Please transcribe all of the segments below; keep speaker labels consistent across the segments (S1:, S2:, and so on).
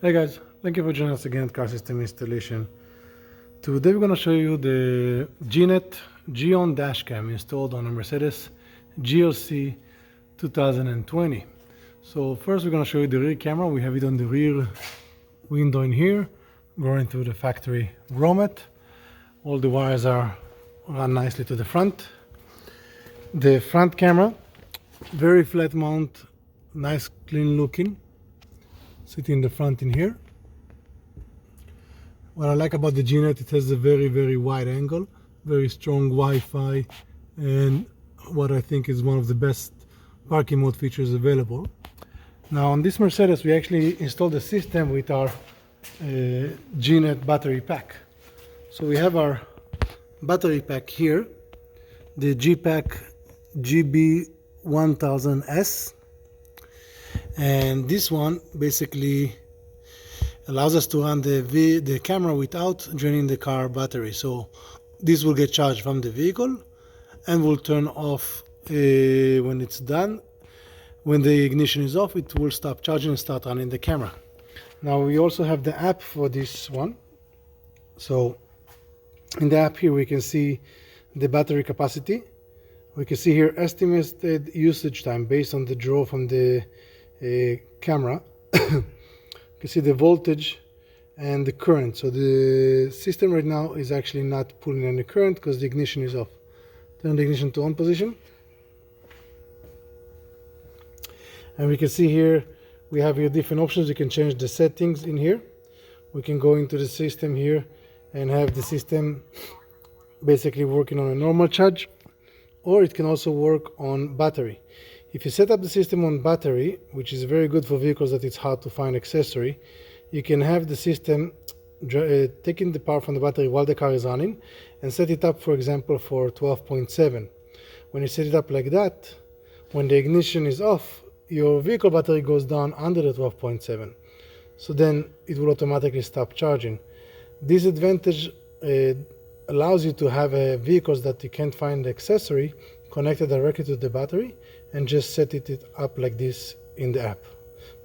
S1: Hey guys, thank you for joining us again at Car System Installation. Today we're going to show you the GNET G-ON dashcam installed on a Mercedes GLC 2020. So first we're going to show you the rear camera. We have it on the rear window in here, going through the factory grommet. All the wires are run nicely to the front. The front camera, very flat mount, nice clean looking. Sitting in the front in here. What I like about the GNET, it has a very wide angle, very strong Wi-Fi, and what I think is one of the best parking mode features available. Now on this Mercedes, we actually installed the system with our GNET battery pack. So we have our battery pack here, the G-Pack GB1000S. And this one basically allows us to run the camera without draining the car battery. So this will get charged from the vehicle and will turn off when it's done. When the ignition is off, it will stop charging and start running the camera. Now we also have the app for this one. So in the app here we can see the battery capacity. We can see here estimated usage time based on the draw from the camera. You can see the voltage and the current. So the system right now is actually not pulling any current because the ignition is off. Turn the ignition to on position. And we can see here we have here different options. You can change the settings in here. We can go into the system here and have the system basically working on a normal charge, or it can also work on battery. If you set up the system on battery, which is very good for vehicles that it's hard to find accessory, you can have the system taking the power from the battery while the car is running and set it up, for example, for 12.7. When you set it up like that, when the ignition is off, your vehicle battery goes down under the 12.7. So then it will automatically stop charging. This advantage allows you to have vehicles that you can't find the accessory connected directly to the battery and just set it up like this in the app.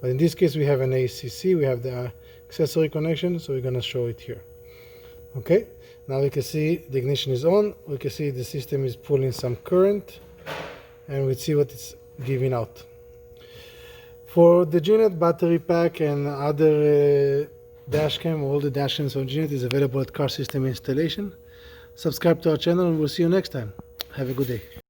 S1: But in this case we have an ACC, we have the accessory connection, so we're going to show it here. Okay, now we can see the ignition is on, we can see the system is pulling some current, and we see what it's giving out. For the GNET battery pack and other dashcam, all the dashcams on GNET is available at Car System Installation. Subscribe to our channel and we'll see you next time. Have a good day.